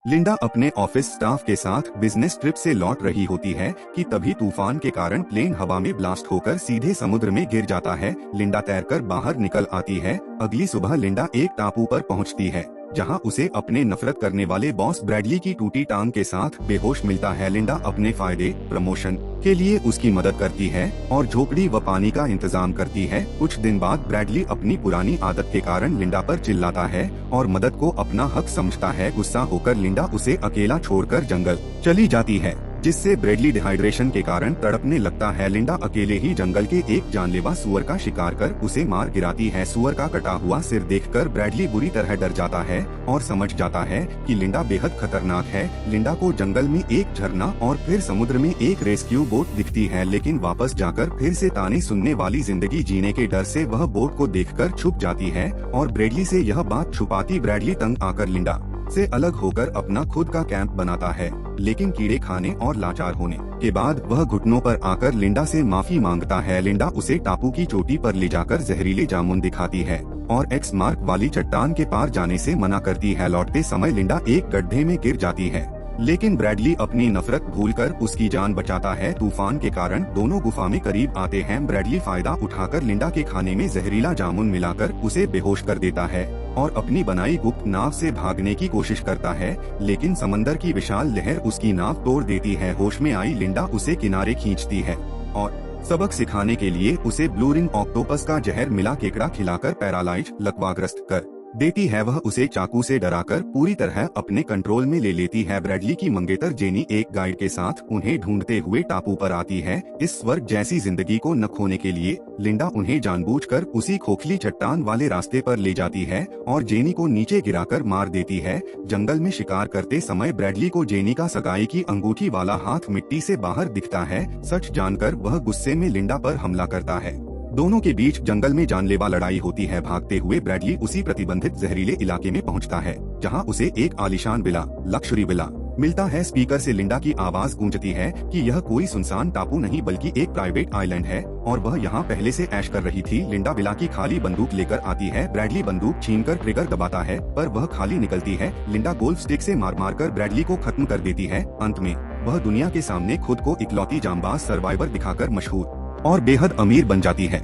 लिंडा अपने office staff के साथ बिजनेस ट्रिप से लौट रही होती है कि तभी तूफान के कारण प्लेन हवा में ब्लास्ट होकर सीधे समुद्र में गिर जाता है। लिंडा तैरकर बाहर निकल आती है। अगली सुबह लिंडा एक टापू पर पहुंचती है, जहां उसे अपने नफरत करने वाले बॉस ब्रैडली की टूटी टांग के साथ बेहोश मिलता है। लिंडा अपने फायदे प्रमोशन के लिए उसकी मदद करती है और झोपड़ी व पानी का इंतजाम करती है। कुछ दिन बाद ब्रैडली अपनी पुरानी आदत के कारण लिंडा पर चिल्लाता है और मदद को अपना हक समझता है। गुस्सा होकर लिंडा उसे अकेला छोड़कर जंगल चली जाती है, जिससे ब्रैडली डिहाइड्रेशन के कारण तड़पने लगता है। लिंडा अकेले ही जंगल के एक जानलेवा सुअर का शिकार कर उसे मार गिराती है। सुअर का कटा हुआ सिर देखकर ब्रैडली बुरी तरह डर जाता है और समझ जाता है कि लिंडा बेहद खतरनाक है। लिंडा को जंगल में एक झरना और फिर समुद्र में एक रेस्क्यू बोट दिखती है, लेकिन वापस जाकर फिर से ताने सुनने वाली जिंदगी जीने के डर से वह बोट को देखकर छुप जाती है और ब्रैडली से यह बात छुपाती ब्रैडली तंग आकर लिंडा से अलग होकर अपना खुद का कैंप बनाता है, लेकिन कीड़े खाने और लाचार होने के बाद वह घुटनों पर आकर लिंडा से माफी मांगता है। लिंडा उसे टापू की चोटी पर ले जाकर जहरीले जामुन दिखाती है और एक्स मार्क वाली चट्टान के पार जाने से मना करती है। लौटते समय लिंडा एक गड्ढे में गिर जाती है, लेकिन ब्रैडली अपनी नफरत भूलकर उसकी जान बचाता है। तूफान के कारण दोनों गुफा में करीब आते हैं। ब्रैडली फायदा उठाकर लिंडा के खाने में जहरीला जामुन मिलाकर उसे बेहोश कर देता है और अपनी बनाई गुप्त नाव से भागने की कोशिश करता है, लेकिन समंदर की विशाल लहर उसकी नाव तोड़ देती है। होश में आई लिंडा उसे किनारे खींचती है और सबक सिखाने के लिए उसे ब्लू रिंग ऑक्टोपस का जहर मिला केकड़ा खिलाकर पैरालाइज लकवाग्रस्त कर देती है। वह उसे चाकू से डराकर पूरी तरह अपने कंट्रोल में ले लेती है। ब्रैडली की मंगेतर जेनी एक गाइड के साथ उन्हें ढूंढते हुए टापू पर आती है। इस स्वर्ग जैसी जिंदगी को न खोने के लिए लिंडा उन्हें जानबूझकर उसी खोखली चट्टान वाले रास्ते पर ले जाती है और जेनी को नीचे गिराकर मार देती है। जंगल में शिकार करते समय ब्रैडली को जेनी का सगाई की अंगूठी वाला हाथ मिट्टी से बाहर दिखता है। सच जानकर वह गुस्से में लिंडा पर हमला करता है। दोनों के बीच जंगल में जानलेवा लड़ाई होती है। भागते हुए ब्रैडली उसी प्रतिबंधित जहरीले इलाके में पहुंचता है, जहां उसे एक आलीशान विला लक्जरी विला मिलता है। स्पीकर से लिंडा की आवाज गूंजती है कि यह कोई सुनसान टापू नहीं बल्कि एक प्राइवेट आइलैंड है और वह यहाँ पहले से ऐश कर रही थी। लिंडा विला की खाली बंदूक लेकर आती है। ब्रैडली बंदूक छीनकर ट्रिगर दबाता है, पर वह खाली निकलती है। लिंडा गोल्फ स्टिक से मार मार कर ब्रैडली को खत्म कर देती है। अंत में वह दुनिया के सामने खुद को इकलौती जांबाज सर्वाइवर दिखाकर मशहूर और बेहद अमीर बन जाती है।